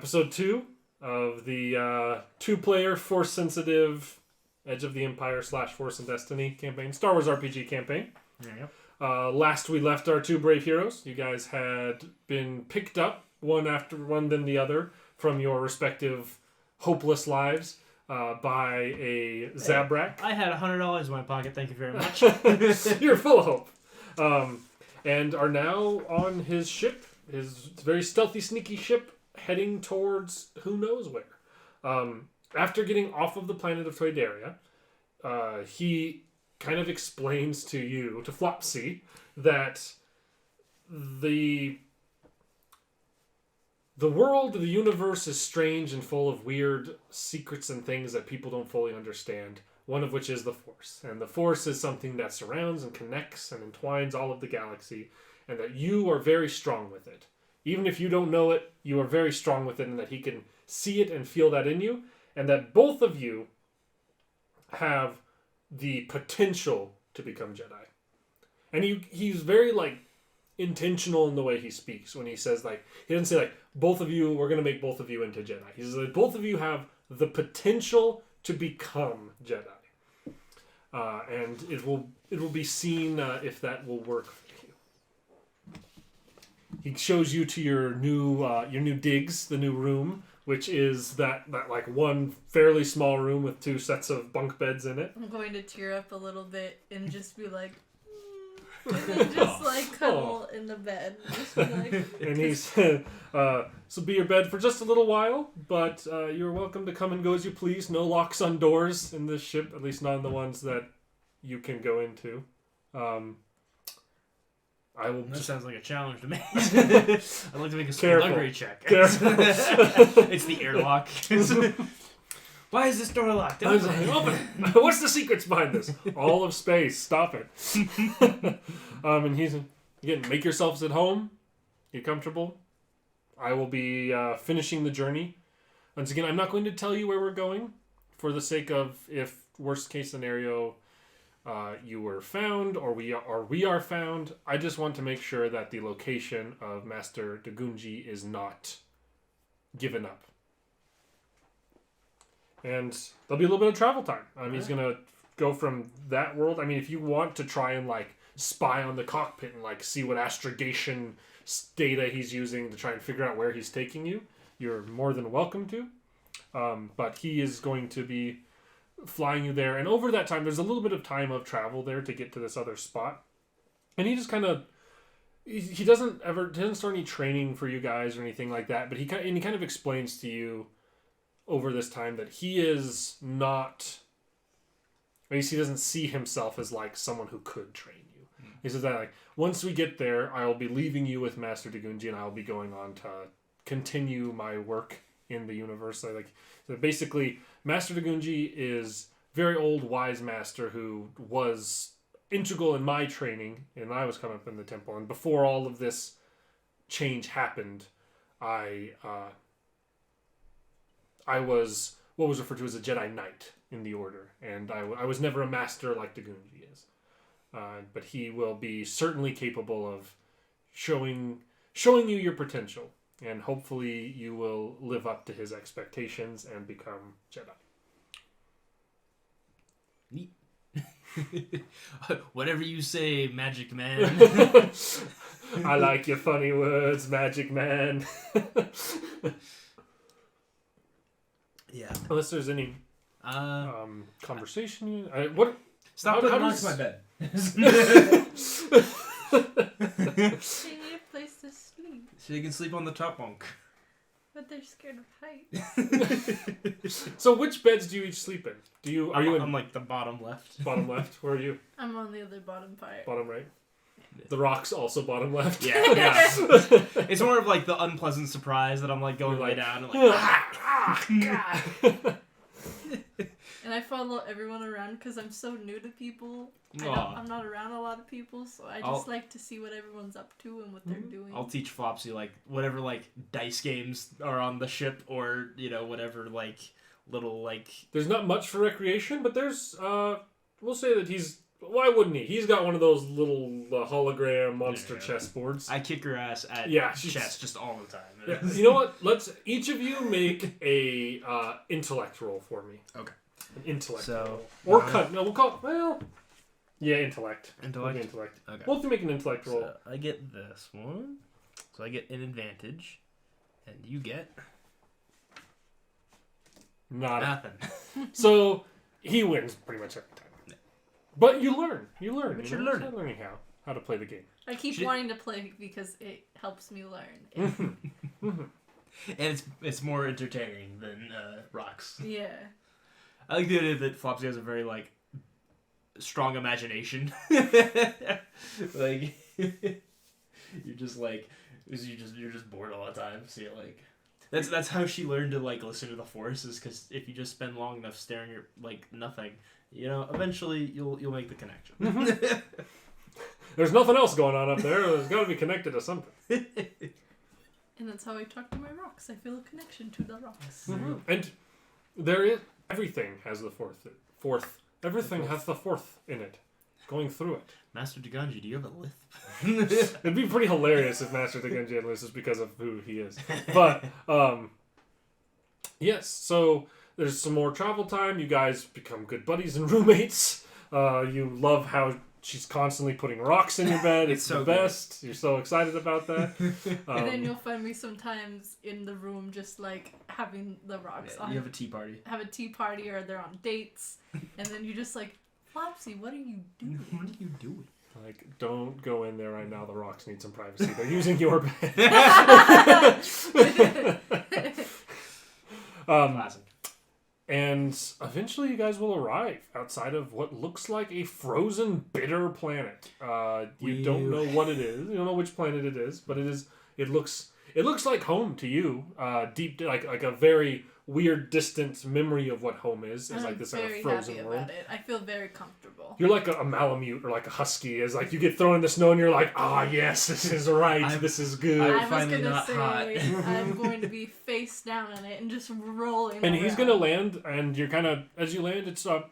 episode 2 of the 2-player, Force-sensitive Edge of the Empire / Force and Destiny campaign, Star Wars RPG campaign. There you go. Last we left our 2 brave heroes, you guys had been picked up, one after one then the other, from your respective hopeless lives by a Zabrak. I had $100 in my pocket, thank you very much. You're full of hope. And are now on his ship, his very stealthy, sneaky ship, heading towards who knows where. After getting off of the planet of Toydaria, he kind of explains to you, to Flopsy, that the world, the universe is strange and full of weird secrets and things that people don't fully understand, one of which is the Force. And the Force is something that surrounds and connects and entwines all of the galaxy, and that you are very strong with it. Even if you don't know it, you are very strong with it, and that he can see it and feel that in you, and that both of you have the potential to become Jedi. And he's very, intentional in the way he speaks when he says, he doesn't say, both of you, we're going to make both of you into Jedi. He says, both of you have the potential to become Jedi. And it will be seen if that will work for you. He shows you to your new digs, the new room, which is that one fairly small room with 2 sets of bunk beds in it. I'm going to tear up a little bit and just be like, and then just cuddle in the bed. Just be like, and he said, "This will be your bed for just a little while, but you're welcome to come and go as you please. No locks on doors in this ship, at least not on the ones that you can go into." That sounds like a challenge to me. I'd like to make a skullduggery check. It's the airlock. Why is this door locked? Open it. What's the secrets behind this? All of space. Stop it. And he's again, make yourselves at home. Get comfortable. I will be finishing the journey. Once again, I'm not going to tell you where we're going, for the sake of if worst case scenario. You were found, or we are found. I just want to make sure that the location of Master Dagunji is not given up. And there'll be a little bit of travel time. He's going to go from that world. If you want to try and spy on the cockpit and see what astrogation data he's using to try and figure out where he's taking you, you're more than welcome to. But he is going to be flying you there, and over that time there's a little bit of time of travel there to get to this other spot, and he just kind of he doesn't start any training for you guys or anything like that, but he kind of explains to you over this time that he is not, at least he doesn't see himself as someone who could train you. He says that once we get there, I will be leaving you with Master Dagunji, and I will be going on to continue my work in the universe. So basically, Master Dagunji is very old, wise master who was integral in my training, and I was coming up in the temple. And before all of this change happened, I was what was referred to as a Jedi Knight in the Order, and I was never a master like Dagunji is. But he will be certainly capable of showing you your potential. And hopefully you will live up to his expectations and become Jedi. Neat. Whatever you say, Magic Man. I like your funny words, Magic Man. Yeah. Unless there's any conversation. Stop putting rocks in my bed. they need a place to sleep. So you can sleep on the top bunk. But they're scared of heights. So which beds do you each sleep in? Are you in the bottom left? Bottom left? Where are you? I'm on the other bottom part. Bottom right? The rock's also bottom left? Yeah. It's more of the unpleasant surprise that I'm going lay down and And I follow everyone around because I'm so new to people. I'm not around a lot of people, so I just like to see what everyone's up to and what they're doing. I'll teach Flopsy whatever dice games are on the ship, or whatever little There's not much for recreation, but there's we'll say that he's why wouldn't he? He's got one of those little hologram monster chessboards. I kick her ass at chess just all the time. Yeah. You know what? Let's each of you make a intellect roll for me. Okay. An intellect roll. Or cut. No, we'll call it, intellect. Intellect? Okay. Both of you make an intellect roll. So I get this one. So I get an advantage. And you get... Nothing. So, he wins pretty much every time. Yeah. But you learn. But you're learning how to play the game. I keep wanting to play because it helps me learn. And it's more entertaining than rocks. Yeah. I like the idea that Flopsy has a very, like, strong imagination. Like, you're just bored all the time. So you're like... That's how she learned to like listen to the Force, is because if you just spend long enough staring at like nothing, eventually you'll make the connection. Mm-hmm. There's nothing else going on up there. There's got to be connected to something. And that's how I talk to my rocks. I feel a connection to the rocks. Mm-hmm. And there is everything has the fourth. Everything has the fourth in it, going through it. Master Degunji, do you have a lisp? It'd be pretty hilarious if Master Degunji had lisps because of who he is. But, yes, so there's some more travel time. You guys become good buddies and roommates. You love how she's constantly putting rocks in your bed. It's so the best. Good. You're so excited about that. And then you'll find me sometimes in the room just like having the rocks on. You have a tea party. Have a tea party, or they're on dates. And then you just like... Flopsy, what are you doing? What are you doing? Like, don't go in there right now. The rocks need some privacy. They're using your bed. Classic. And eventually you guys will arrive outside of what looks like a frozen, bitter planet. You don't know what it is. You don't know which planet it is, but it looks like home to you. Deep, like a very weird, distant memory of what home is. It's like this kind of frozen happy world. About it. I feel very comfortable. You're like a Malamute or like a Husky. It's like you get thrown in the snow and you're like, yes, this is right. This is good. I was going to say, I'm going to be face down in it and just rolling And around. he's going to land, and you're kind of, as you land, it's a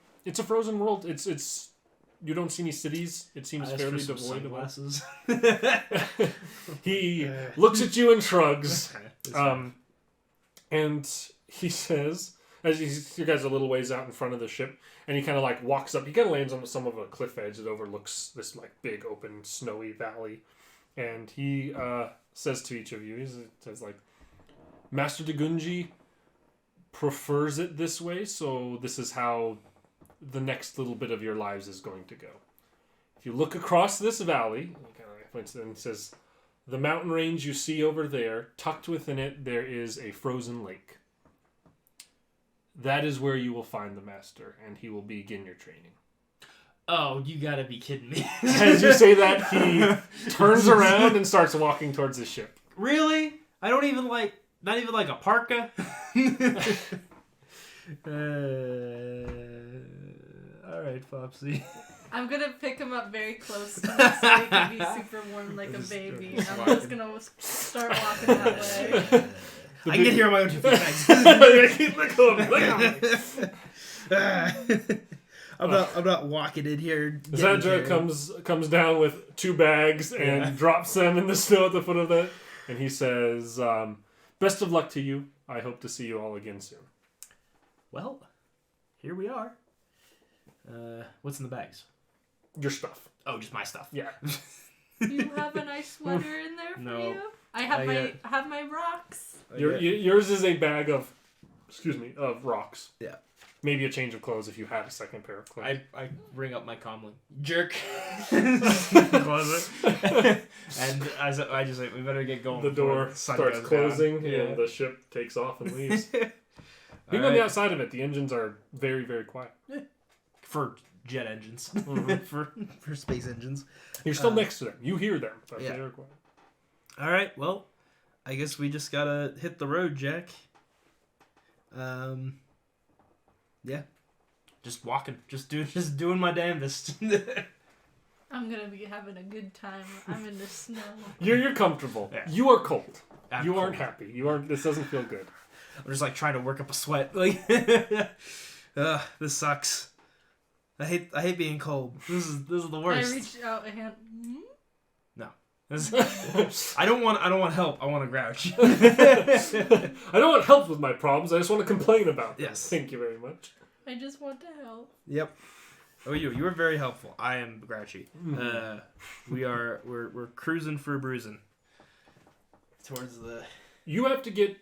frozen world. It's you don't see any cities. It seems fairly devoid of glasses. He looks at you and shrugs. And he says, as you guys are a little ways out in front of the ship, and he kind of like walks up. He kind of lands on some of a cliff edge that overlooks this like big open snowy valley, and he says to each of you, he says like, Master Degunji prefers it this way, so this is how the next little bit of your lives is going to go. If you look across this valley, he kind of points and says, the mountain range you see over there, tucked within it, there is a frozen lake. That is where you will find the master, and he will begin your training. Oh, you gotta be kidding me. As you say that, he turns around and starts walking towards the ship. Really? I don't even like, not even like a parka? Alright, Flopsy. I'm gonna pick him up very close to me so he can be super warm like a baby. And I'm just gonna start walking that way. I can get here on my own 2 feet. I'm not walking in here. Zandra comes down with 2 bags and drops them in the snow at the foot of it. And he says, best of luck to you. I hope to see you all again soon. Well, here we are. What's in the bags? Your stuff. Oh, just my stuff. Yeah. You have a nice sweater in there for you? I have my rocks. Yours is a bag of rocks. Yeah. Maybe a change of clothes if you had a second pair of clothes. I ring up my comlink. Jerk. And I just like, we better get going. The door starts closing and the ship takes off and leaves. Being on the outside of it, the engines are very, very quiet. For jet engines. Mm-hmm. for space engines. You're still next to them. You hear them, but they're quiet. All right, well, I guess we just gotta hit the road, Jack. Yeah. Just walking. Just doing my damnedest. I'm gonna be having a good time. I'm in the snow. You're comfortable. Yeah. You are cold. You aren't cold. happy. You aren't. This doesn't feel good. I'm just like trying to work up a sweat. Like, this sucks. I hate being cold. This is the worst. I reached out a hand. I don't want help. I want a grouch. I don't want help with my problems. I just want to complain about them. Yes. Thank you very much. I just want to help. Yep. Oh, you were very helpful. I am grouchy. We're cruising for bruising towards the. You have to get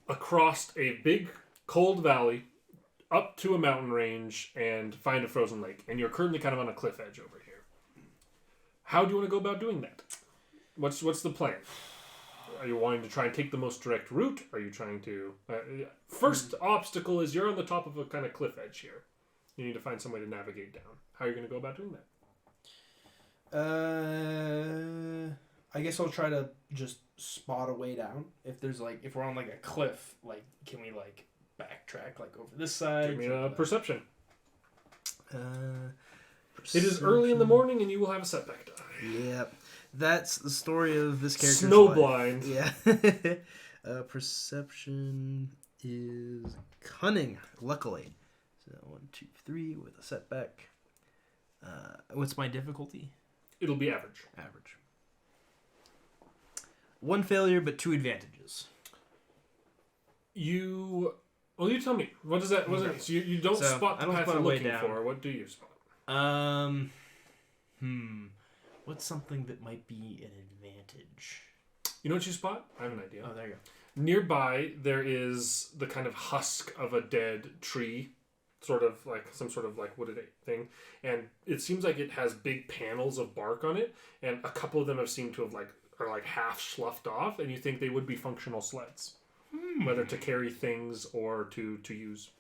across a big cold valley, up to a mountain range, and find a frozen lake. And you're currently kind of on a cliff edge over here. How do you want to go about doing that? What's the plan? Are you wanting to try and take the most direct route? Are you trying to... first obstacle is you're on the top of a kind of cliff edge here. You need to find some way to navigate down. How are you going to go about doing that? I guess I'll try to just spot a way down. If we're on like a cliff, like can we like backtrack like over this side? Give me a perception. Perception. It is early in the morning and you will have a setback die. Yep. That's the story of this character's Snowblind. Yeah. Perception is cunning, luckily. So 1, 2, 3 with a setback. What's my difficulty? It'll be average. Average. 1 failure, but 2 advantages. You tell me. What does that? Okay. So you don't spot the path you're looking for. What do you spot? What's something that might be an advantage? You know what you spot? I have an idea. Oh, there you go. Nearby, there is the kind of husk of a dead tree, sort of like some sort of like wooded thing, and it seems like it has big panels of bark on it, and a couple of them have seemed to have are like half sloughed off, and you think they would be functional sleds, whether to carry things or to use.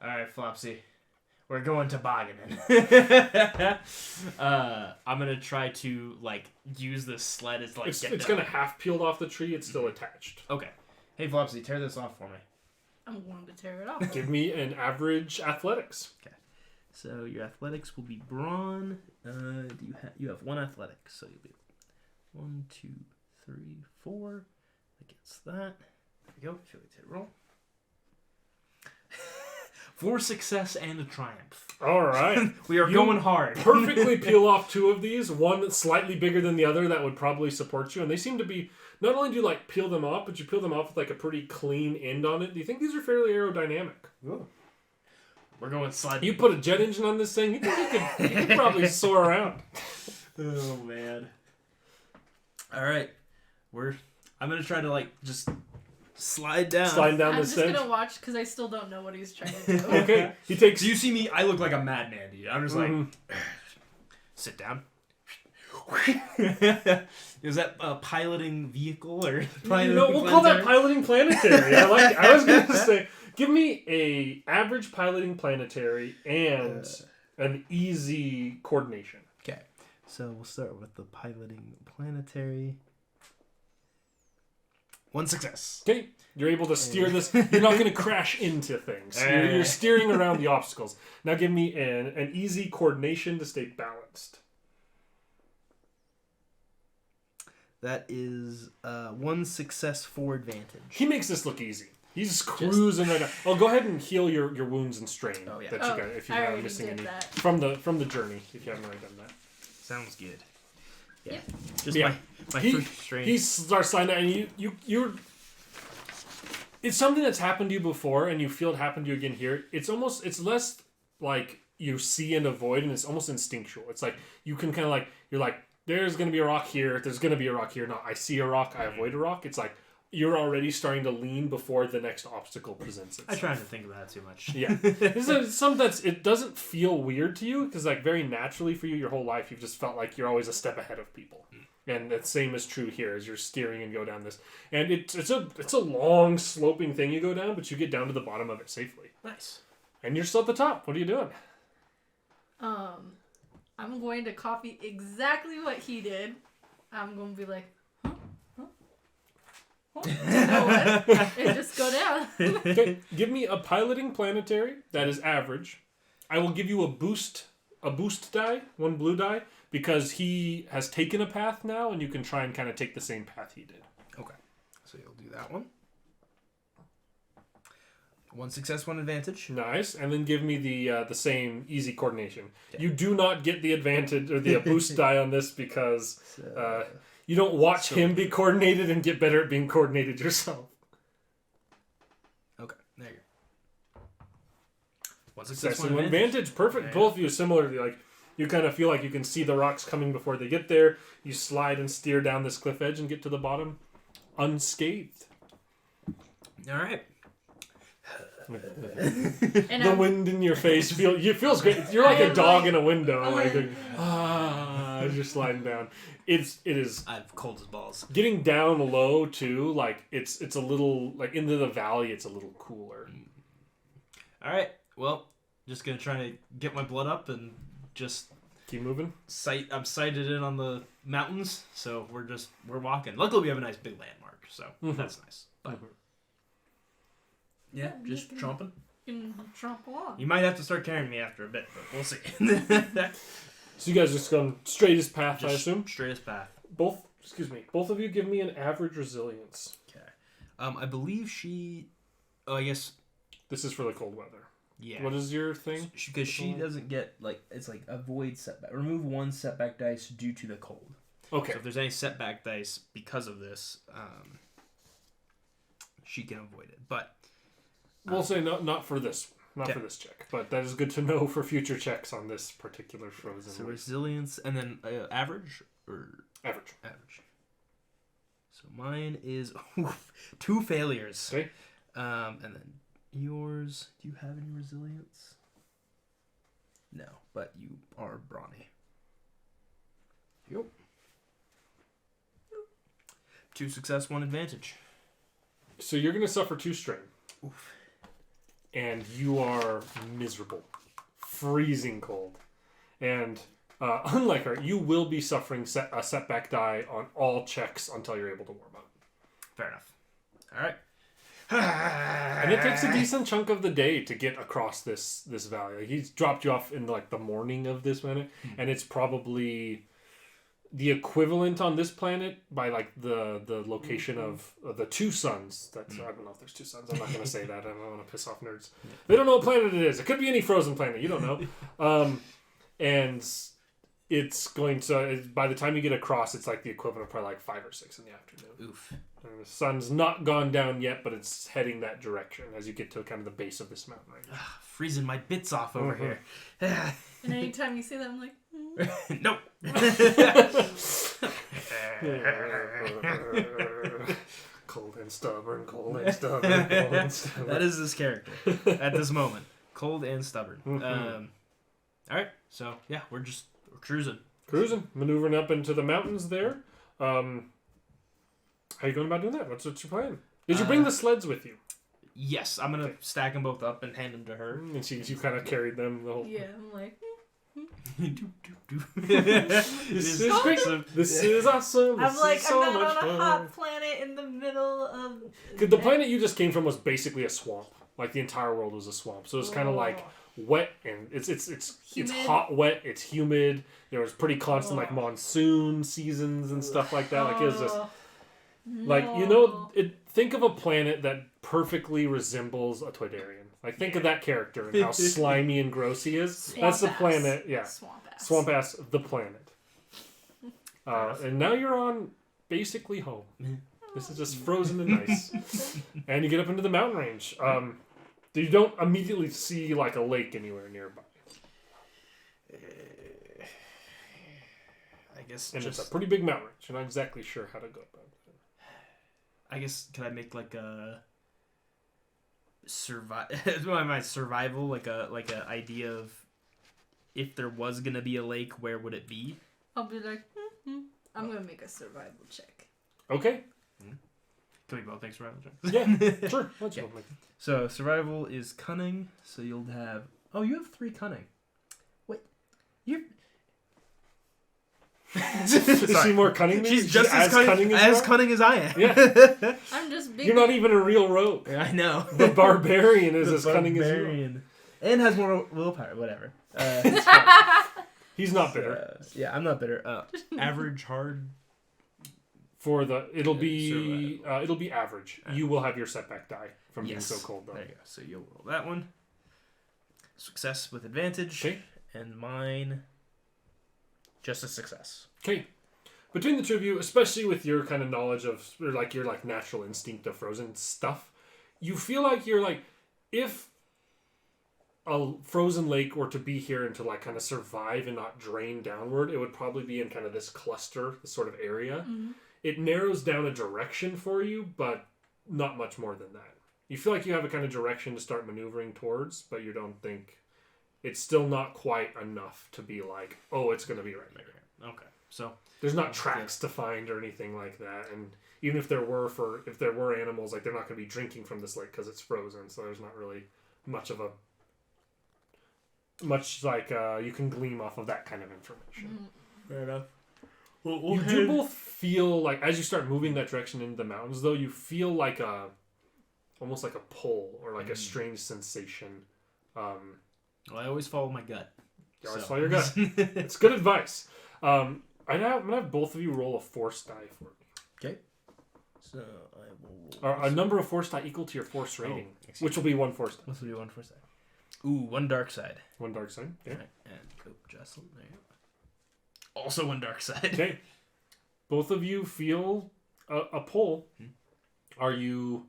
All right, Flopsy. We're going tobogganing. I'm gonna try to use this sled as It's kind of half peeled off the tree. It's still attached. Okay. Hey Flopsy, tear this off for me. I'm going to tear it off. Give me an average athletics. Okay. So your athletics will be brawn. You have 1 athletics, so you'll be 1, 2, 3, 4 against that. There we go. If you like to roll. 4 success and a triumph. All right. We are going hard. Perfectly peel off 2 of these, one slightly bigger than the other that would probably support you. And they seem to be, not only do you peel them off, but you peel them off with a pretty clean end on it. Do you think these are fairly aerodynamic? Ooh. We're going sliding. You put a jet engine on this thing, you think you could probably soar around. Oh, man. All right. I'm going to try to just... slide down. Slide down I'm this just edge. going to watch because I still don't know what he's trying to do. Okay. He takes... So you see me, I look like a madman to you. I'm just sit down. Is that a piloting vehicle or piloting we'll call that piloting planetary. I was going to say, give me a average piloting planetary and an easy coordination. Okay. So we'll start with the piloting planetary. 1 success. Okay, you're able to steer this. You're not going to crash into things. You're steering around the obstacles. Now give me an easy coordination to stay balanced. That is 1 success, 4 advantage. He makes this look easy. He's just cruising right now. Oh, go ahead and heal your wounds and strain that you got if you are missing any from the journey. If you haven't already done that, sounds good. Yeah, Yep. just my first strain. He starts sliding down, and you're. It's something that's happened to you before, and you feel it happen to you again here. It's less like you see and avoid, and it's almost instinctual. It's like you can kind of you're like, there's going to be a rock here. There's going to be a rock here. No, I see a rock. I avoid a rock. It's like you're already starting to lean before the next obstacle presents itself. I try not to think about that too much. Yeah. It's something it doesn't feel weird to you because very naturally for you your whole life you've just felt like you're always a step ahead of people. And the same is true here as you're steering and go down this. And it's a long sloping thing you go down, but you get down to the bottom of it safely. Nice. And you're still at the top. What are you doing? I'm going to copy exactly what he did. I'm going to be like, and just go down. Okay, give me a piloting planetary that is average. I will give you a boost die, 1 blue die, because he has taken a path now, and you can try and kind of take the same path he did. Okay, so you'll do that one. 1 success, 1 advantage. Nice. And then give me the same easy coordination. Okay. You do not get the advantage or the boost die on this because you don't watch him be coordinated and get better at being coordinated yourself. Okay, there you go. 1 Success, success, 1 1 advantage. Perfect. Yeah. Both of you similarly, like you kind of feel like you can see the rocks coming before they get there. You slide and steer down this cliff edge and get to the bottom unscathed. All right. And The wind in your face feels great. You're like a dog in a window, like as you're sliding down. It is. I'm cold as balls. Getting down low too. Like it's a little like into the valley. It's a little cooler. All right. Well, just gonna try to get my blood up and just Keep moving. I'm sighted in on the mountains, so we're walking. Luckily, we have a nice big landmark, so that's nice. But yeah, just tromping. You can tromp along. You might have to start carrying me after a bit, but we'll see. So you guys just going straightest path, Just I assume. straightest path. Both of you give me an average resilience. Okay. I believe she. Oh, I guess. This is for the cold weather. Yeah. What is your thing? Because she doesn't get it's like avoid setback. Remove 1 setback dice due to the cold. Okay. So if there's any setback dice because of this, she can avoid it. But We'll say not for this. Not Okay. for this check, but that is good to know for future checks on this particular frozen. so waste. resilience and then average or Average. average. So mine is 2 failures. Okay. And then yours. Do you have any resilience? No, but you are brawny. Yep. 2 success, 1 advantage. So you're going to suffer 2 strain. Oof. And you are miserable. Freezing cold. And unlike her, you will be suffering a setback die on all checks until you're able to warm up. Fair enough. All right. And it takes a decent chunk of the day to get across this valley. Like, he's dropped you off in like the morning of this planet, and it's probably the equivalent on this planet by like the location of the 2 suns. That's I don't know if there's 2 suns. I'm not gonna say that. I don't want to piss off nerds. They don't know what planet it is. It could be any frozen planet. You don't know. And it's going to by the time you get across, it's like the equivalent of probably like 5 or 6 in the afternoon. Oof. And the sun's not gone down yet, but it's heading that direction as you get to kind of the base of this mountain range. Freezing my bits off over here. And anytime you say that, I'm like, Nope. Cold and stubborn, cold and stubborn, cold and stubborn. That is this character at this moment. Cold and stubborn. All right. So yeah, we're cruising. Cruising, maneuvering up into the mountains there. How are you going about doing that? What's your plan? Did you bring the sleds with you? Yes, I'm gonna stack them both up and hand them to her. And you kind of carried them the whole. yeah, I'm like, This is great. This is awesome. I'm This like, is so I'm not much on a fun. hot planet in the middle of. 'Cause the planet you just came from was basically a swamp. Like the entire world was a swamp. So it's kind of like wet and it's Humid. hot, wet. It's humid. There was pretty constant like monsoon seasons and stuff like that. Like it was just like think of a planet that perfectly resembles a Toydarian. Like think of that character and how slimy and gross he is. That's the planet. Yeah, swamp ass. The planet. And now you're on basically home. This is just frozen and nice. And you get up into the mountain range. You don't immediately see like a lake anywhere nearby. I guess. And it's a pretty big mountain range. You're not exactly sure how to go about it. I guess could I make like a my survival like a idea of if there was gonna be a lake, where would it be? I'll be like, I'm gonna make a survival check. Okay. Can we both make survival checks? Yeah, sure. Let's go. So survival is cunning. So you'll have. Oh, you have 3 cunning. Wait, you. Is she more cunning than you? She's just as cunning as I am. Yeah. I'm just big. You're not even a real rogue. I know. The barbarian is The as cunning as you. barbarian. And has more willpower. Whatever. He's not bitter. Yeah, I'm not bitter. Average hard. It'll be average. You will have your setback die from being so cold though. There you go. So you'll roll that one. Success with advantage. Okay. And mine, just a success. Okay. Between the two of you, especially with your kind of knowledge of, or like your like natural instinct of frozen stuff, you feel like you're like, if a frozen lake were to be here and to like kind of survive and not drain downward, it would probably be in kind of this cluster, this sort of area. Mm-hmm. It narrows down a direction for you, but not much more than that. You feel like you have a kind of direction to start maneuvering towards, but you don't think it's still not quite enough to be like, oh, it's going to be right there. Okay. So there's not tracks to find or anything like that, and even if there were animals, like they're not going to be drinking from this lake because it's frozen, so there's not really much you can glean off of that kind of information. fair enough. You do both feel like, as you start moving that direction into the mountains, though, you feel like almost like a pull or like a strange sensation. Well, I always follow my gut. You always follow your gut. It's good advice. I'm gonna have both of you roll a force die for me. Okay. So I will. A number of force die equal to your force rating, which will be one force die. This will be one force die. Ooh, one dark side. One dark side. Yeah. Right. And Jocelyn, there you go. Also one dark side. Okay. Both of you feel a pull. Are you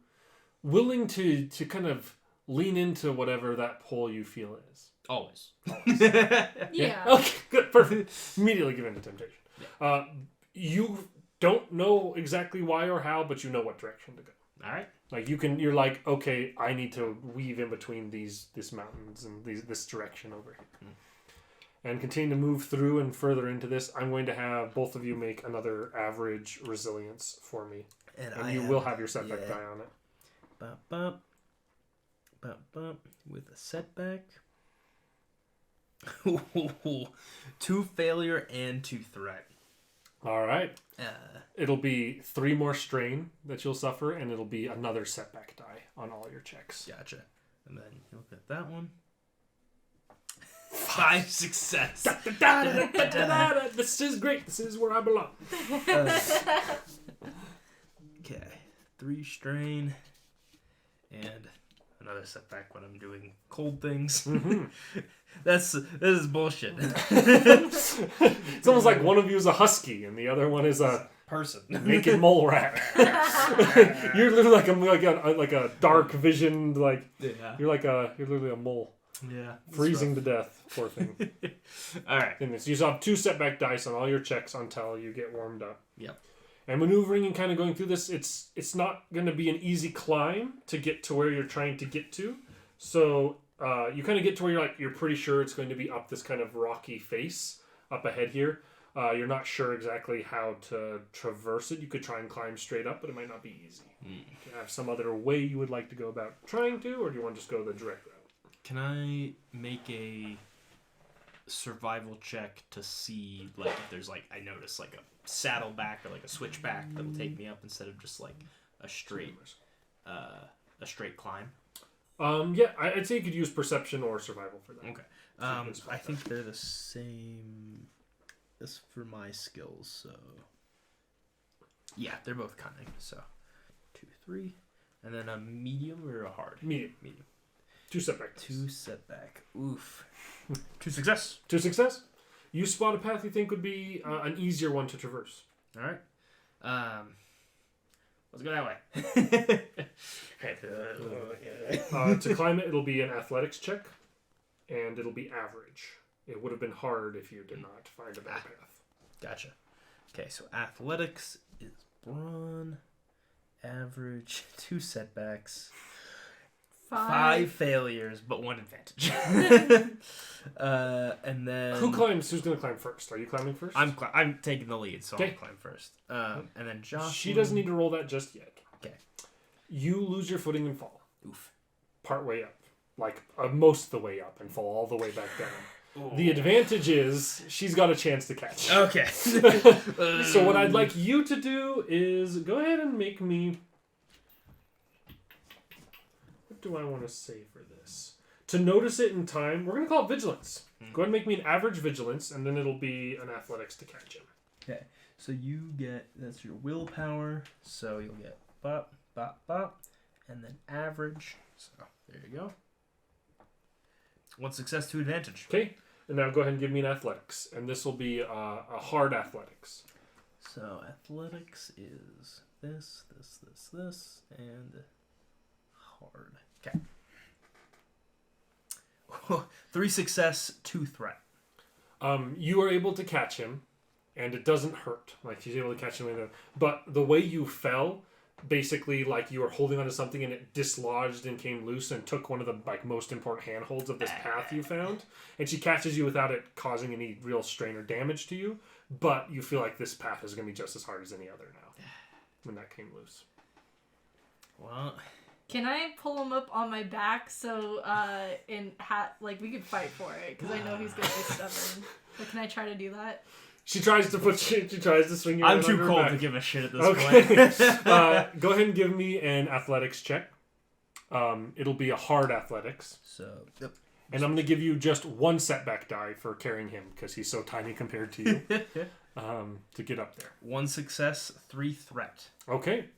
willing to kind of lean into whatever that pull you feel is? Always. Yeah. Okay, good, perfect. Immediately give in to temptation. Yeah. You don't know exactly why or how, but you know what direction to go. All right. Like you're like, okay, I need to weave in between these mountains and this direction over here. And continue to move through and further into this. I'm going to have both of you make another average resilience for me. And you will have your setback die on it. Bop, bop. Bop, bop. With a setback. 2 failure and 2 threat. All right. It'll be 3 more strain that you'll suffer, and it'll be another setback die on all your checks. Gotcha. And then you look at that one. 5 success. This is great. This is where I belong. Okay. 3 strain. And another setback when I'm doing cold things. Mm-hmm. This is bullshit. It's almost like one of you is a husky and the other one is a person, naked mole rat. You're literally like a dark visioned you're literally a mole. Yeah, freezing to death. Poor thing. All right. And so you still have 2 setback dice on all your checks until you get warmed up. Yep. And maneuvering and kind of going through this, it's not going to be an easy climb to get to where you're trying to get to. So you kind of get to where you're pretty sure it's going to be up this kind of rocky face up ahead here. You're not sure exactly how to traverse it. You could try and climb straight up, but it might not be easy. Do you have some other way you would like to go about trying to, or do you want to just go the direct route? Can I make a survival check to see, like, if there's, like, I notice, like, a saddleback or, like, a switchback that'll take me up instead of just, like, a straight climb? Yeah, I'd say you could use perception or survival for that. Okay. I think they're the same as for my skills, so... Yeah, they're both cunning, so... 2, 3. And then a medium or a hard? Medium. 2 setback. 2 setback. Oof. 2 success. 2 success. You spot a path you think would be an easier one to traverse. All right. Let's go that way. To climb it, it'll be an athletics check, and it'll be average. It would have been hard if you did not find a better path. Gotcha. Okay, so athletics is brawn. Average, 2 setbacks. 5 failures, but 1 advantage. And then... Who's going to climb first? Are you climbing first? I'm taking the lead, so I'll climb first. And then Jocelyn... She doesn't need to roll that just yet. Okay. You lose your footing and fall. Oof. Part way up. Like, most of the way up and fall all the way back down. Ooh. The advantage is she's got a chance to catch. Okay. So what I'd like you to do is go ahead and make me... What do I want to say for this? To notice it in time, we're going to call it vigilance. Go ahead and make me an average vigilance, and then it'll be an athletics to catch him. Okay. So you get, that's your willpower. So you'll get bop, bop, bop, and then average. So there you go. 1 success, 2 advantage. Okay. And now go ahead and give me an athletics. And this will be a hard athletics. So athletics is this, and hard. Okay. 3 success, 2 threat. You are able to catch him, and it doesn't hurt. Like, he's able to catch him. But the way you fell, basically, like, you were holding onto something and it dislodged and came loose and took one of the like most important handholds of this path you found. And she catches you without it causing any real strain or damage to you. But you feel like this path is going to be just as hard as any other now when that came loose. Well, can I pull him up on my back so like we could fight for it? Because I know he's gonna be stubborn. But can I try to do that? She tries to swing you. I'm too cold to give a shit at this point. Go ahead and give me an athletics check. It'll be a hard athletics. So, yep. And I'm going to give you just 1 setback die for carrying him because he's so tiny compared to you to get up there. 1 success, 3 threat. Okay.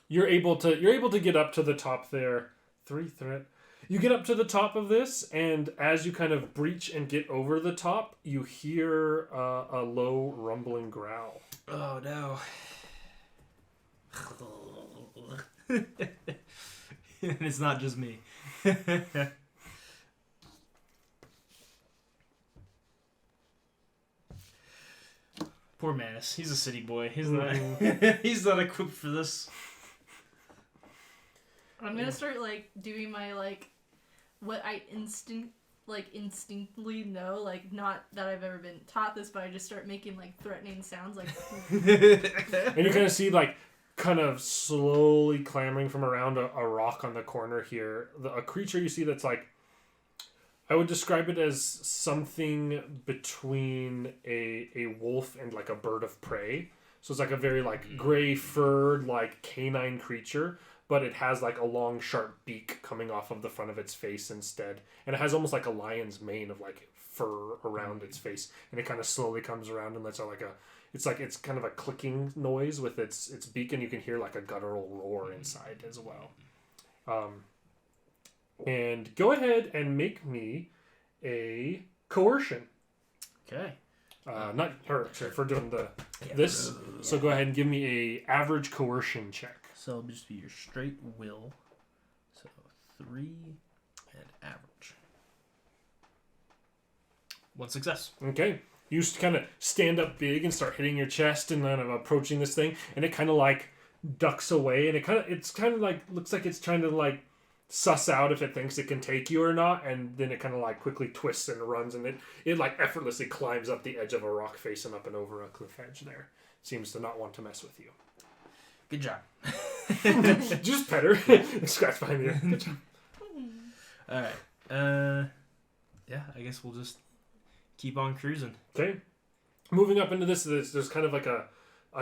You're able to get up to the top there. 3 threat. You get up to the top of this, and as you kind of breach and get over the top, you hear a low rumbling growl. Oh no. It's not just me. Poor Manus. He's a city boy. He's not he's not equipped for this. I'm gonna start like doing my like what I instinctively know, like not that I've ever been taught this, but I just start making like threatening sounds like And you kind of see like kind of slowly clambering from around a rock on the corner here. A creature you see that's like, I would describe it as something between a wolf and like a bird of prey. So it's like a very like gray furred like canine creature, but it has like a long sharp beak coming off of the front of its face instead. And it has almost like a lion's mane of like fur around its face. And it kind of slowly comes around and lets out like it's kind of a clicking noise with its beak, and you can hear like a guttural roar inside as well. And go ahead and make me a coercion. Okay. Not her for doing this. So go ahead and give me a average coercion check. So it'll just be your straight will. So 3 and average. 1 success. Okay. You kind of stand up big and start hitting your chest and kind of approaching this thing, and it kind of like ducks away, and it's kind of like looks like it's trying to like suss out if it thinks it can take you or not, and then it kind of like quickly twists and runs, and it like effortlessly climbs up the edge of a rock face and up and over a cliff edge there. Seems to not want to mess with you. Good job. Just pet her. Scratch behind the ear. Good job. Alright. Yeah, I guess we'll just keep on cruising. Okay. Moving up into this, there's kind of like a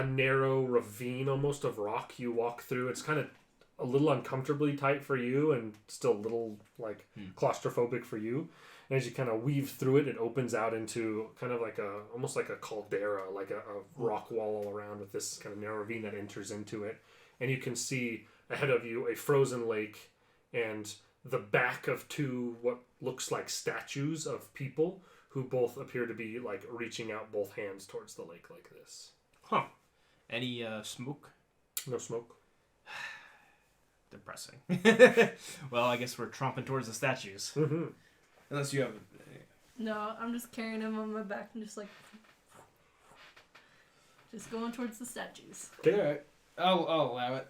narrow ravine almost of rock you walk through. It's kind of a little uncomfortably tight for you and still a little like claustrophobic for you. And as you kind of weave through it, it opens out into kind of like almost like a caldera, like a rock wall all around with this kind of narrow ravine that enters into it. And you can see ahead of you a frozen lake and the back of 2 what looks like statues of people who both appear to be like reaching out both hands towards the lake like this. Huh. Any smoke? No smoke. Depressing. Well, I guess we're tromping towards the statues. Mm-hmm. Unless you have... No, I'm just carrying him on my back and just going towards the statues. Okay, alright. I'll allow it.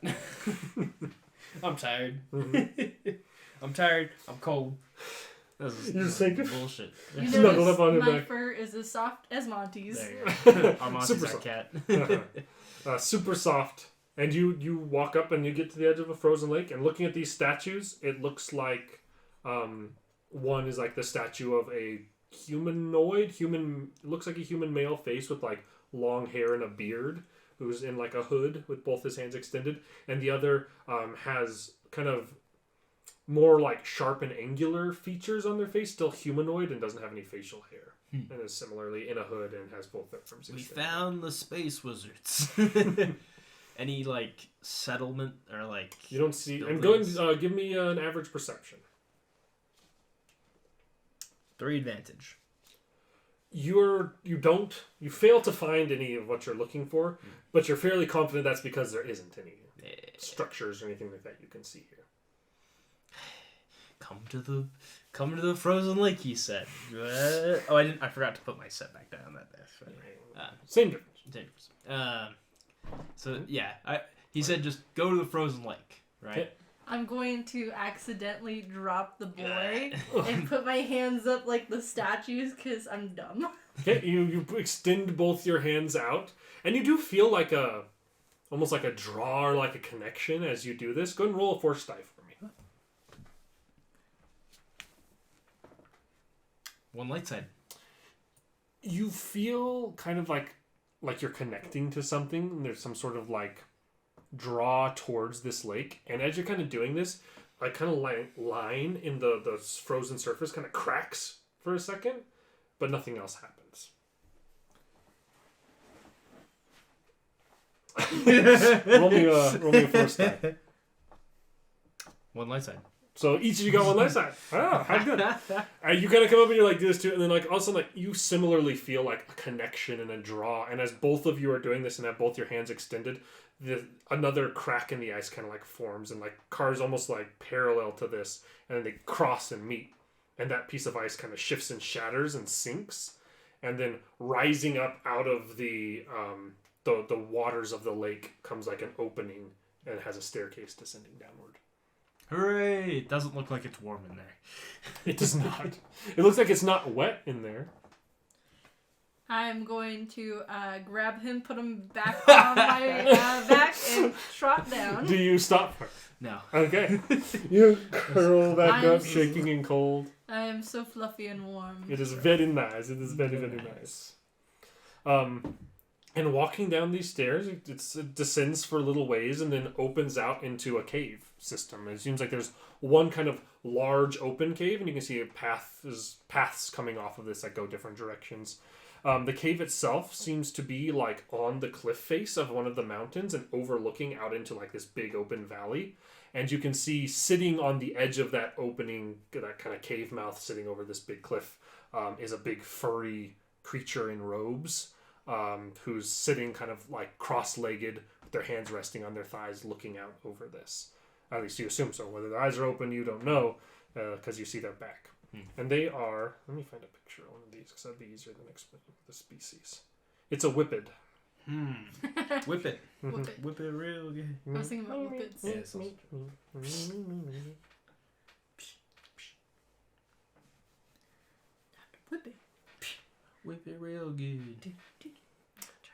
I'm tired. Mm-hmm. I'm tired. I'm cold. This You is think bullshit. You Snuggled up on notice her my back. fur is as soft as Monty's. There you go. Our monster's Super our soft. cat. Super soft. And you walk up and you get to the edge of a frozen lake, and looking at these statues, it looks like one is like the statue of a looks like a human male face with like long hair and a beard, who's in like a hood with both his hands extended, and the other has kind of more like sharp and angular features on their face, still humanoid and doesn't have any facial hair. And is similarly in a hood and has both their arms. We found the space wizards. Any like settlement or like you don't see. buildings? And go and give me an average perception. 3 advantage. You fail to find any of what you're looking for, but you're fairly confident that's because there isn't any structures or anything like that you can see here. Come to the frozen lake, he said. Oh, I forgot to put my set back down that day. Same difference. So yeah, he said just go to the frozen lake, right? Okay. I'm going to accidentally drop the boy and put my hands up like the statues because I'm dumb. Okay, you extend both your hands out, and you do feel like almost like a draw or like a connection as you do this. Go ahead and roll a force die for me. 1 light side. You feel kind of like you're connecting to something, and there's some sort of like draw towards this lake, and as you're kind of doing this, like kind of line in the frozen surface kind of cracks for a second, but nothing else happens. roll me a force die. 1 light side. So each of you got 1 light side. Oh, how good. You kind of come up and you're like, do this too, and then like all of a sudden, like you similarly feel like a connection and a draw, and as both of you are doing this and have both your hands extended, another crack in the ice kind of like forms, and like cars almost like parallel to this, and then they cross and meet, and that piece of ice kind of shifts and shatters and sinks, and then rising up out of the waters of the lake comes like an opening, and it has a staircase descending downward. Hooray! It doesn't look like it's warm in there. It does not. It looks like it's not wet in there. I'm going to grab him, put him back on my back, and trot down. Do you stop her? No. Okay. You curl back up, shaking and cold. I am so fluffy and warm. It is very nice. It is very, very nice. And walking down these stairs, it descends for a little ways and then opens out into a cave system. It seems like there's one kind of large open cave, and you can see paths coming off of this that go different directions. The cave itself seems to be like on the cliff face of one of the mountains and overlooking out into like this big open valley. And you can see sitting on the edge of that opening, that kind of cave mouth sitting over this big cliff, is a big furry creature in robes, who's sitting kind of like cross-legged with their hands resting on their thighs looking out over this. At least you assume so. Whether their eyes are open, you don't know, because you see their back. And they are... Let me find a picture of one of these, because that'd be easier than explaining the species. It's a whippet. Whip it. Whip it. Whip it real good. I was thinking about whippets. Yes. Whip it. Whip it real good.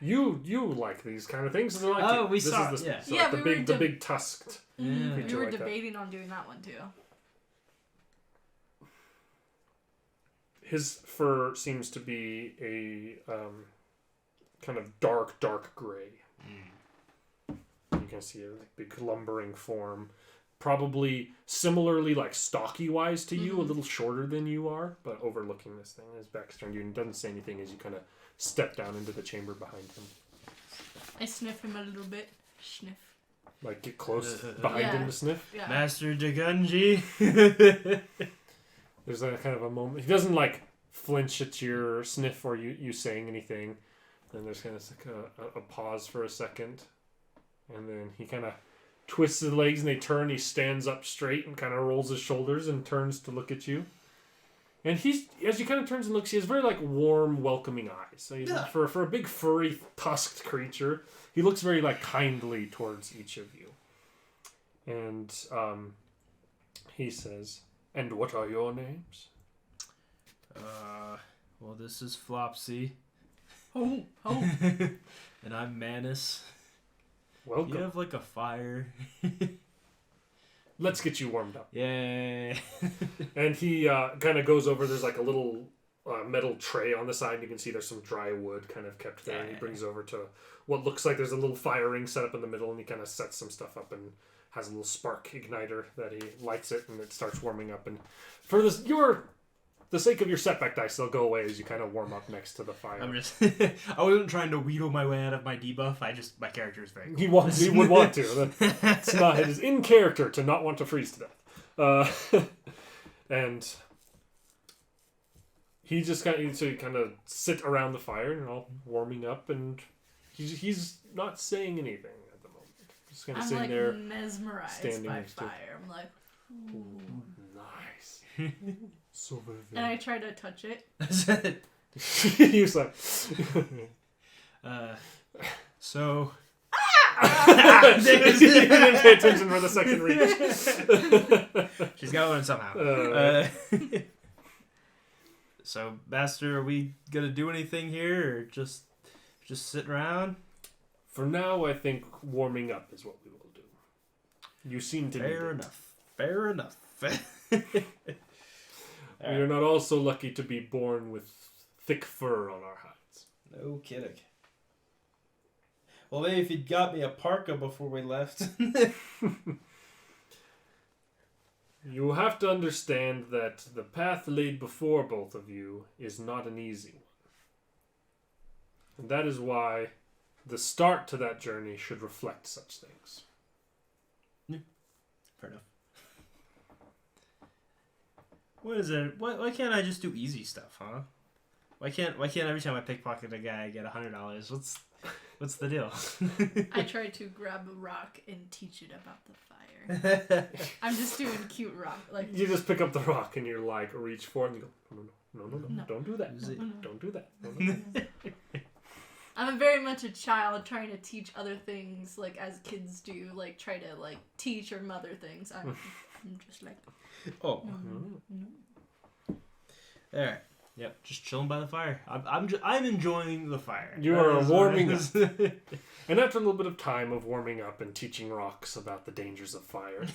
You like these kind of things. They're like Oh, we this saw- is the, yeah. so Yeah, like we the were big tusked. Yeah. We creature were like that. debating on doing that one too. His fur seems to be a kind of dark gray. You can see a big lumbering form, probably similarly like stocky wise to you, a little shorter than you are, but overlooking this thing. His back's turned to you and doesn't say anything as you kind of step down into the chamber behind him. I sniff him a little bit. Sniff. Like get close behind Yeah. him to sniff. Yeah. Master Dagunji. There's a kind of a moment. He doesn't like flinch at your sniff or you saying anything. Then there's kind of like a pause for a second. And then he kind of twists his legs and they turn. He stands up straight and kind of rolls his shoulders and turns to look at you. And as he kind of turns and looks, he has very like warm, welcoming eyes. So for a big furry, tusked creature, he looks very like kindly towards each of you. And he says, "And what are your names?" Well, this is Flopsy. Oh. And I'm Manus. Welcome. You have like a fire. Let's get you warmed up. Yay. And he kind of goes over. There's like a little metal tray on the side. You can see there's some dry wood kind of kept there. And he brings over to what looks like there's a little fire ring set up in the middle, and he kind of sets some stuff up and has a little spark igniter that he lights it, and it starts warming up. And for the sake of your setback dice, they'll go away as you kind of warm up next to the fire. I'm just. I wasn't trying to wheedle my way out of my debuff. My character is very. He would want to. It's not. It is in character to not want to freeze to death. And he just kind of sit around the fire and all warming up, and he's not saying anything at the moment. Just kind of sitting like there, mesmerized standing by next to fire. I'm like, ooh. Nice. So very. And I try to touch it. He's like, so. He didn't pay attention for the second reach. She's got one somehow. So, Master, are we gonna do anything here, or just sit around? For now, I think warming up is what we will do. You seem to be Fair enough. We are not all so lucky to be born with thick fur on our hides. No kidding. Well, maybe if you'd got me a parka before we left. You have to understand that the path laid before both of you is not an easy one. And that is why the start to that journey should reflect such things. Fair enough. What is it? Why can't I just do easy stuff, huh? Why can't every time I pickpocket a guy I get $100? What's the deal? I try to grab a rock and teach it about the fire. I'm just doing cute rock. Like You just pick up the rock and you're like, reach for it and you go, no, don't do that. Is it- Don't do that. No. I'm very much a child trying to teach other things, like as kids do, like try to like teach or mother things. I'm just like, Oh. no. All right. Yep. Just chilling by the fire. I'm enjoying the fire. You are warming up. up. And after a little bit of time of warming up and teaching Rocks about the dangers of fire,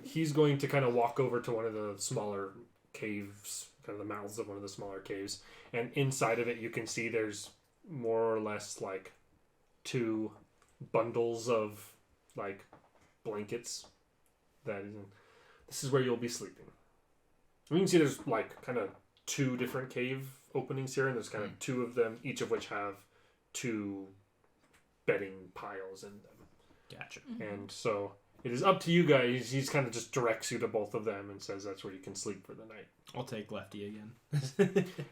he's going to kind of walk over to one of the smaller caves, kind of the mouths of one of the smaller caves, and inside of it you can see there's more or less like 2 bundles of like blankets. This is where you'll be sleeping. And you can see there's like kind of 2 different cave openings here, and there's kind of 2 of them, each of which have 2 bedding piles in them. Gotcha. And so it is up to you guys. He's kind of just directs you to both of them and says that's where you can sleep for the night. I'll take Lefty again.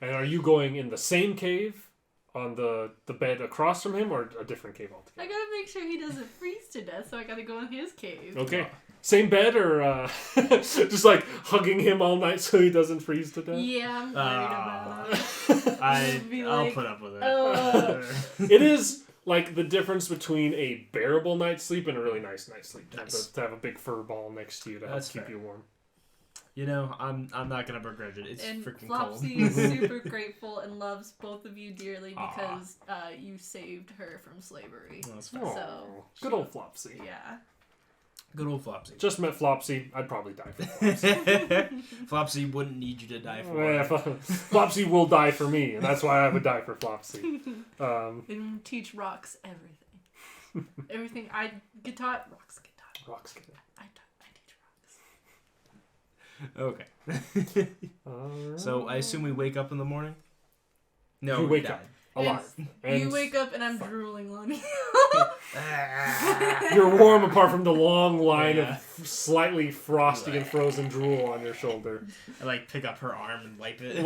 And are you going in the same cave on the bed across from him, or a different cave altogether? I gotta make sure he doesn't freeze to death, so I gotta go in his cave. Okay. Same bed, or just like hugging him all night so he doesn't freeze to death? Yeah, I'm worried about it. I'll like, put up with it. It is like the difference between a bearable night's sleep and a really nice night's sleep. Nice. To have a big fur ball next to you to help That's keep fair. you warm. You know, I'm not gonna begrudge it. It's and freaking Flopsy cold. is super grateful and loves both of you dearly Aw. because you saved her from slavery. Well, that's fair. Aw, So, good old Flopsy. Yeah. Good old Flopsy. Just met Flopsy. I'd probably die for Flopsy. Flopsy wouldn't need you to die for Yeah, it. Flopsy will die for me, and that's why I would die for Flopsy. And teach Rocks everything. Everything I get taught, Rocks get taught. Rocks get I teach Rocks. Okay. So I assume we wake up in the morning? No, You we wake died. up alive. And You wake up and I'm drooling on you. you're warm apart from the long line Yeah. of slightly frosty and frozen drool on your shoulder. I like pick up her arm and wipe it.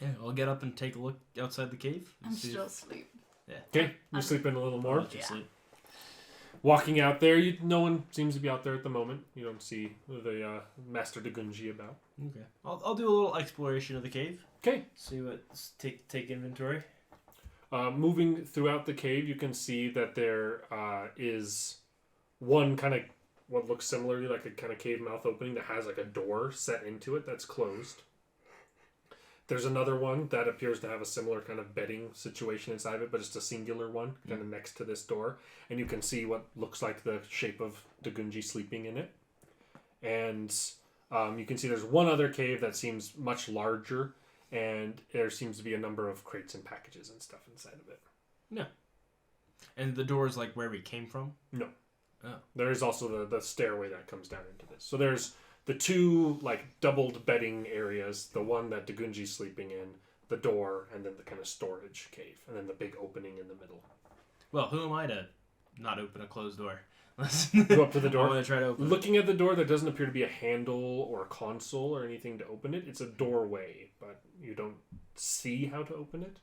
Yeah, I'll get up and take a look outside the cave. I'm See- still asleep. Okay, you're sleeping a little more. I'll just Yeah. sleep. Walking out there, no one seems to be out there at the moment. You don't see the Master Dagunji about. Okay. I'll do a little exploration of the cave. Okay. See what take inventory. Moving throughout the cave, you can see that there is one kind of what looks similarly like a kind of cave mouth opening that has like a door set into it that's closed. There's another one that appears to have a similar kind of bedding situation inside of it, but it's a singular one kind of next to this door. And you can see what looks like the shape of Dagunji sleeping in it. And you can see there's one other cave that seems much larger, and there seems to be a number of crates and packages and stuff inside of it. No. And the door is like where we came from? No. Oh. There is also the stairway that comes down into this. So there's the two like doubled bedding areas, the one that Dagunji's sleeping in, the door, and then the kind of storage cave, and then the big opening in the middle. Well, who am I to not open a closed door? Go up to the door. I'm gonna try to open Looking at the door, there doesn't appear to be a handle or a console or anything to open it. It's a doorway, but you don't see how to open it.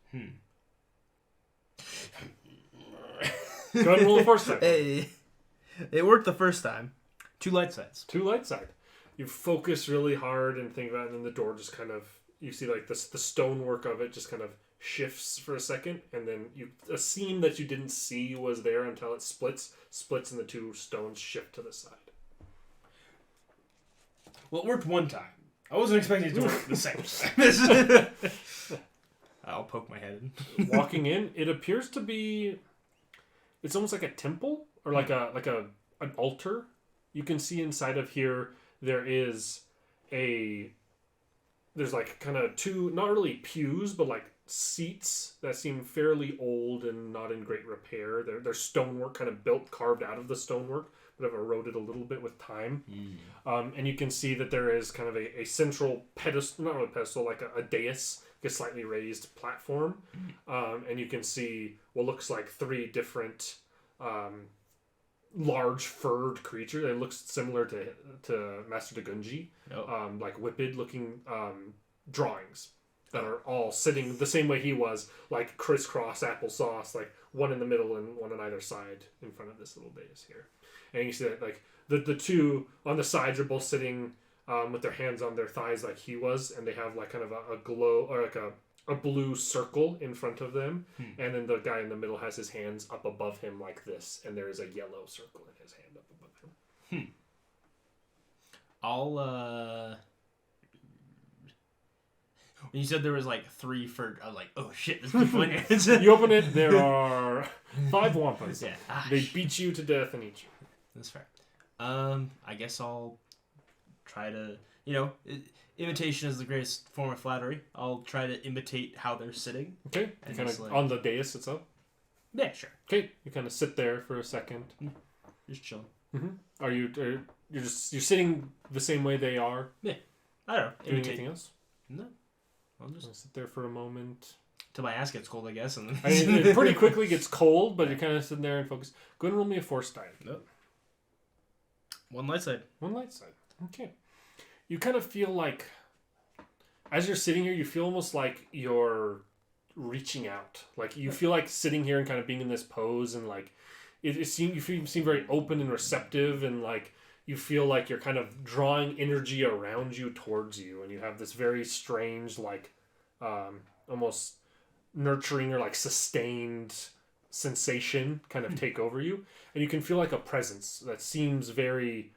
Go ahead and roll the first time. Hey, it worked the first time. 2 light sides. 2 light side. You focus really hard and think about it, and then the door just kind of, you see like the stonework of it just kind of shifts for a second, and then a seam that you didn't see was there until it splits, and the 2 stones shift to the side. Well, it worked one time. I wasn't expecting it to work the second time. I'll poke my head in. Walking in, it appears to be, it's almost like a temple or like an altar. You can see inside of here there's like kind of 2, not really pews, but like seats that seem fairly old and not in great repair. They're stonework, kind of carved out of the stonework, but have eroded a little bit with time. And you can see that there is kind of a central pedestal, not really pedestal, like a dais, like a slightly raised platform. And you can see what looks like 3 different large furred creatures. It looks similar to Master Dagunji, like whipped looking drawings that are all sitting the same way he was, like crisscross applesauce, like one in the middle and one on either side in front of this little dais here. And you see that like the 2 on the sides are both sitting with their hands on their thighs like he was, and they have like kind of a glow or like a blue circle in front of them, and then the guy in the middle has his hands up above him like this, and there is a yellow circle in his hand up above him. I'll when you said there was like 3 for, I was like, oh shit, there's people in here. You open it, there are 5 wampas. Yeah. They beat you to death and eat you. That's fair. I guess I'll try to, imitation is the greatest form of flattery. I'll try to imitate how they're sitting. Okay, And kind just, of like- on the dais itself. Yeah, sure. Okay, you kind of sit there for a second. Just chilling. Are you're sitting the same way they are? I don't know. Doing anything else? No. I'll just Sit there for a moment. till my ass gets cold, I guess. And then... I mean, it pretty quickly gets cold, but you're kind of sitting there and focus. Go ahead and roll me a force die. Nope. 1 light side. 1 light side. Okay. You kind of feel like, as you're sitting here, you feel almost like you're reaching out. Like you feel like sitting here and kind of being in this pose, and like you seem very open and receptive, and like you feel like you're kind of drawing energy around you towards you, and you have this very strange, like almost nurturing or like sustained sensation kind of take over you, and you can feel like a presence that seems very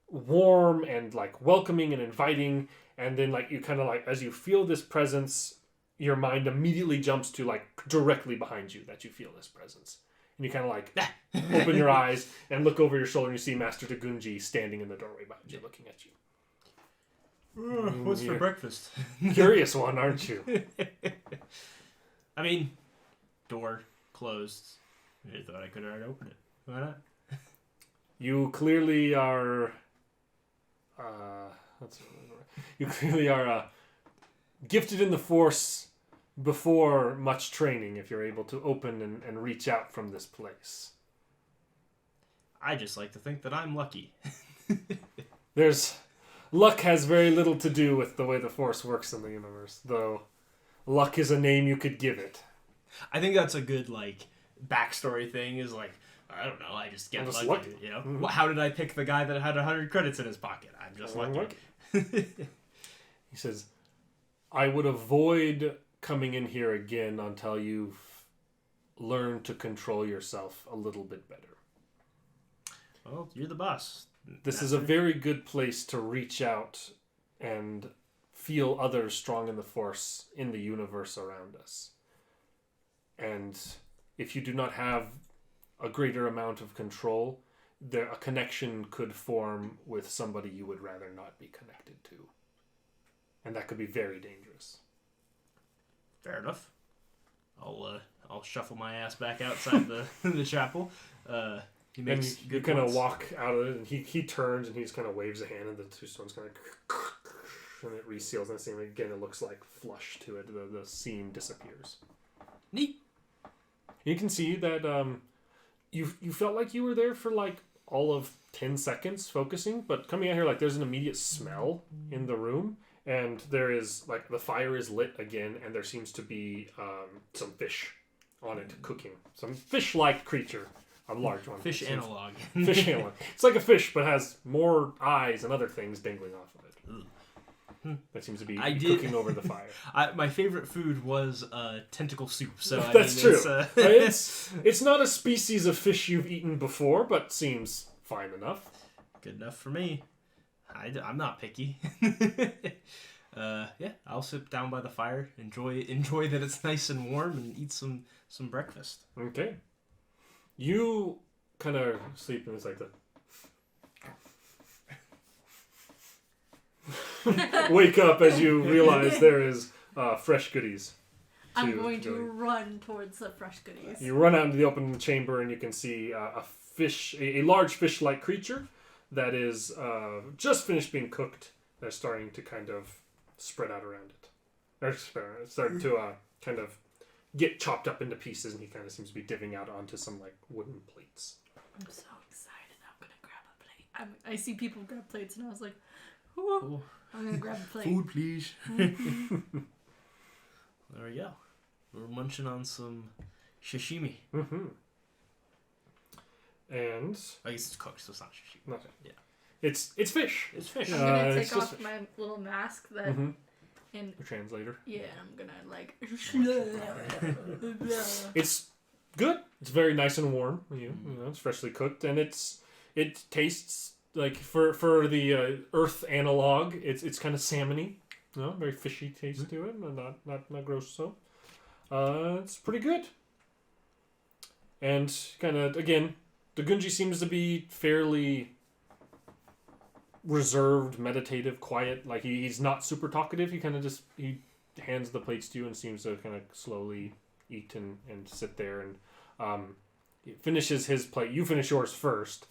warm and like welcoming and inviting, and then like you kind of like, as you feel this presence, your mind immediately jumps to like directly behind you that you feel this presence, and you kind of like open your eyes and look over your shoulder, and you see Master Dagunji standing in the doorway behind you, looking at you. What's for breakfast? Curious one, aren't you? I mean, door closed. I thought I could already open it. Why not? You clearly are gifted in the Force before much training if you're able to open and reach out from this place. I just like to think that I'm lucky. Luck has very little to do with the way the Force works in the universe, though luck is a name you could give it. I think that's a good, like, backstory thing is, like, I don't know, I just get I'm just lucky, lucky. you know? Mm-hmm. How did I pick the guy that had 100 credits in his pocket? I'm just lucky. He says, I would avoid coming in here again until you've learned to control yourself a little bit better. Well, you're the boss. This is a very good place to reach out and feel others strong in the Force in the universe around us. And if you do not have a greater amount of control, a connection could form with somebody you would rather not be connected to. And that could be very dangerous. Fair enough. I'll shuffle my ass back outside the chapel. He makes and you good kind of points. walk out of it, and he turns and he just kind of waves a hand, and the two stones kind of and it reseals, and same again. It looks like flush to it. The seam disappears. Neat. You can see that you felt like you were there for like all of 10 seconds focusing, but coming out here, like there's an immediate smell in the room, and there is like the fire is lit again, and there seems to be some fish on it cooking, some fish-like creature, a large one. Fish analog. Fish analog. It's like a fish, but has more eyes and other things dangling off of it. That seems to be cooking over the fire. My favorite food was tentacle soup. So That's true. It's not a species of fish you've eaten before, but seems fine enough. Good enough for me. I'm not picky. Yeah, I'll sit down by the fire, enjoy that it's nice and warm, and eat some breakfast. Okay. You kind of sleep, and it's like wake up as you realize there is fresh goodies. I'm going to run towards the fresh goodies. You run out into the open chamber, and you can see a large fish-like creature that is just finished being cooked. They're starting to kind of spread out around it. They're starting to kind of get chopped up into pieces, and he kind of seems to be divvying out onto some like wooden plates. I'm so excited. I'm gonna grab a plate. I see people grab plates, and I was like, ooh, I'm gonna grab a plate. Food, please. There we go. We're munching on some sashimi. Mm-hmm. And I guess it's cooked, so it's not sashimi. nothing. Yeah. It's fish. It's fish. I'm gonna it's take just off my little mask that, and The translator. yeah, I'm gonna like. It's good. It's very nice and warm. You know, it's freshly cooked, and it tastes like for the earth analog. It's kind of salmony. You know, very fishy taste to it, and not gross. So, it's pretty good. And kind of again, the Gunji seems to be fairly reserved, meditative, quiet. Like he's not super talkative. He kind of he hands the plates to you and seems to kind of slowly eat and sit there, and he finishes his plate. You finish yours first.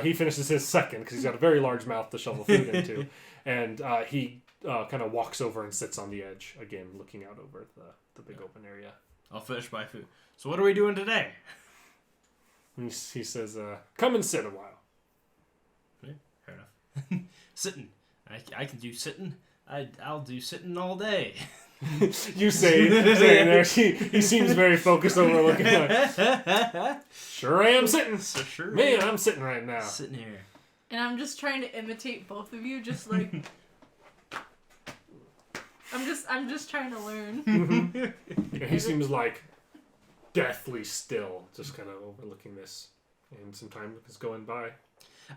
He finishes his second because he's got a very large mouth to shovel food into, and he kind of walks over and sits on the edge again, looking out over the big open area. I'll finish my food. So what are we doing today? And he says, "Come and sit a while." Yeah, fair enough. Sitting. I can do sitting. I'll do sitting all day. You say there. He seems very focused over looking like, sure I am sitting. So sure. Man, I'm sitting right now. Sitting here. And I'm just trying to imitate both of you, just like. I'm just trying to learn. Yeah, he seems like deathly still, just kind of overlooking this, and some time is going by.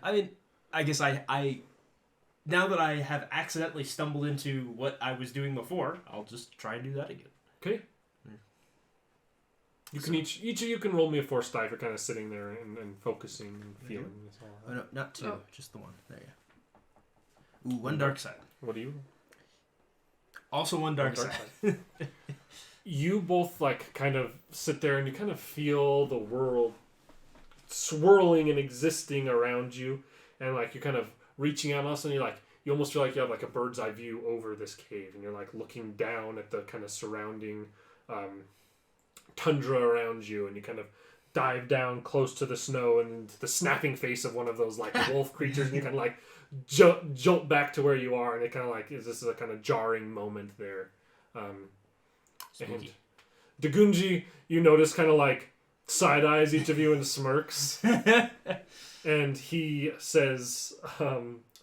I mean, I guess I now that I have accidentally stumbled into what I was doing before, I'll just try and do that again. Okay. You can each of you can roll me a force die for kind of sitting there and focusing and feeling this all. Oh, no, not two, just the one. There you go. Ooh, one dark side. What do you? Also one dark side. You both like kind of sit there and you kind of feel the world swirling and existing around you, and like you're kind of reaching out, and all of a sudden you almost feel like you have like a bird's eye view over this cave, and you're like looking down at the kind of surrounding tundra around you, and you kind of dive down close to the snow and the snapping face of one of those like wolf creatures, and you kind of like jolt back to where you are, and it kind of like this is a kind of jarring moment there. And Dagunji, you notice kind of like side eyes each of you and smirks, and he says,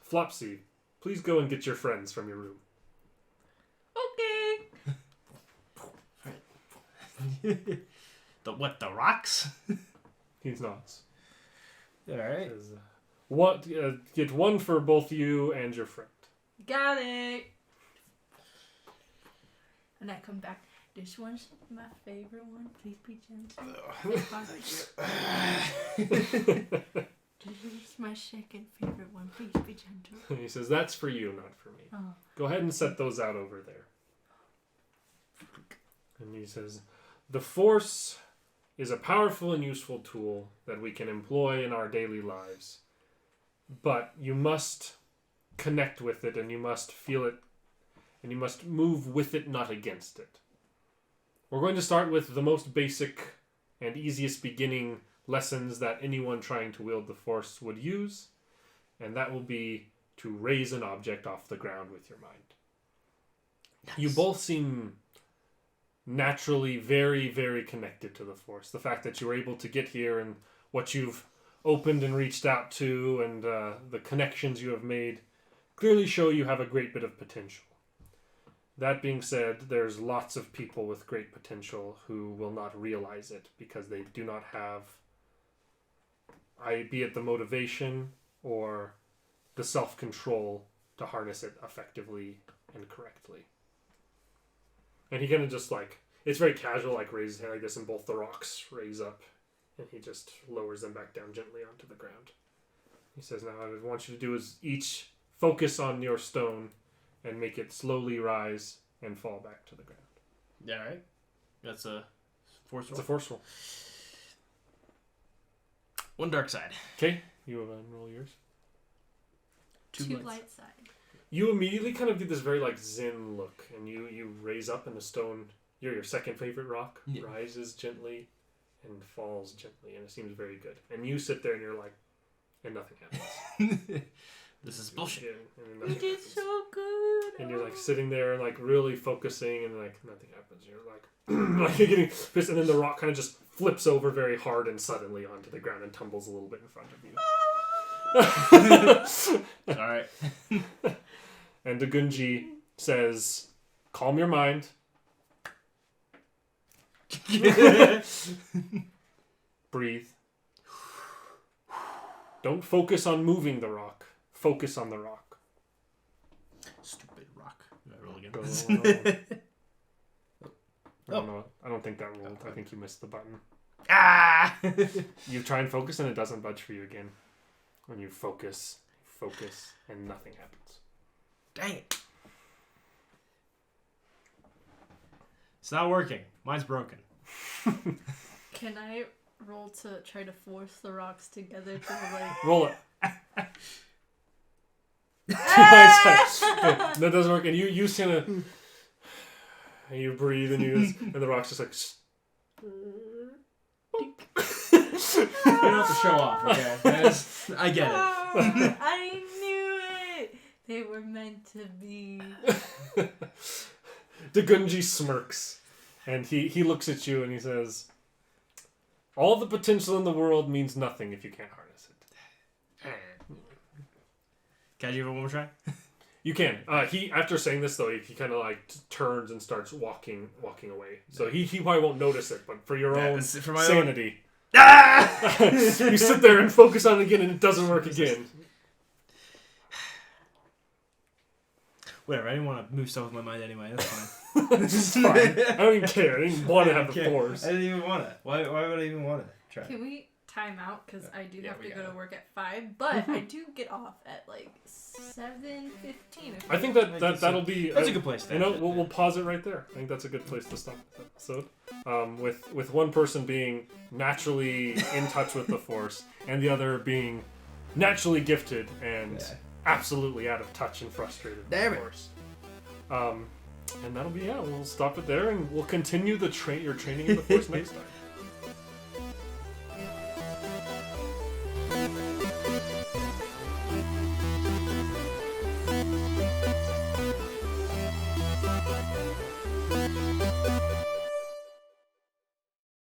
"Flopsy, please go and get your friends from your room." Okay. The rocks? He nods. All right. Says, "What? Get one for both you and your friend." Got it. And I come back. This one's my favorite one. Please be gentle. This is my second favorite one. Please be gentle. He says, "That's for you, not for me. Oh. Go ahead and set those out over there." And he says, The Force is a powerful and useful tool that we can employ in our daily lives. But you must connect with it, and you must feel it, and you must move with it, not against it. We're going to start with the most basic and easiest beginning lessons that anyone trying to wield the Force would use, and that will be to raise an object off the ground with your mind. Nice. You both seem naturally very, very connected to the Force. The fact that you were able to get here and what you've opened and reached out to and the connections you have made clearly show you have a great bit of potential. That being said, there's lots of people with great potential who will not realize it because they do not have, be it the motivation or the self-control to harness it effectively and correctly. And he kind of just like, it's very casual, like raises his hand like this, and both the rocks raise up, and he just lowers them back down gently onto the ground. He says, now what I want you to do is each focus on your stone and make it slowly rise and fall back to the ground. Yeah, right? That's a force roll. It's a force roll. One dark side. Okay, you roll yours. Two light side. You immediately kind of get this very like zen look, and you raise up, and the stone, your second favorite rock, rises gently and falls gently, and it seems very good. And you sit there and you're like, and nothing happens. This is bullshit. And you did so good. And you're like sitting there and like really focusing, and like nothing happens. You're like, like you're getting pissed, and then the rock kind of just flips over very hard and suddenly onto the ground and tumbles a little bit in front of you. All right. And the Gunji says, calm your mind. Breathe. Don't focus on moving the rock. Focus on the rock. Stupid rock. Did I roll again? I don't think that rolled. I think you missed the button. Ah! You try and focus and it doesn't budge for you again. When you focus, and nothing happens. Dang it. It's not working. Mine's broken. Can I roll to try to force the rocks together to like... Roll it. That doesn't work. And you kind of... And you breathe and and the rock's just like... You don't have to show off, okay? I get it. I knew it! They were meant to be. The Gunji smirks. And he looks at you and he says... All the potential in the world means nothing if you can't harness it. Can I give it one more try? You can. He after saying this though, he kind of like turns and starts walking away. So he probably won't notice it, but for your own for my sanity, own... you sit there and focus on it again, and it doesn't work again. Whatever. I didn't want to move stuff with my mind anyway. That's fine. It's fine. I don't even care. I didn't want to have the force. I didn't even want to. Why would I even want to try? Can we time out? Because I do have to go to work at 5, but I do get off at like 7:15. I think that'll be... That's a good place to end. We'll pause it right there. I think that's a good place to stop this episode. With one person being naturally in touch with the Force, and the other being naturally gifted and absolutely out of touch and frustrated with the Force. And that'll be, we'll stop it there, and we'll continue your training in the Force next time.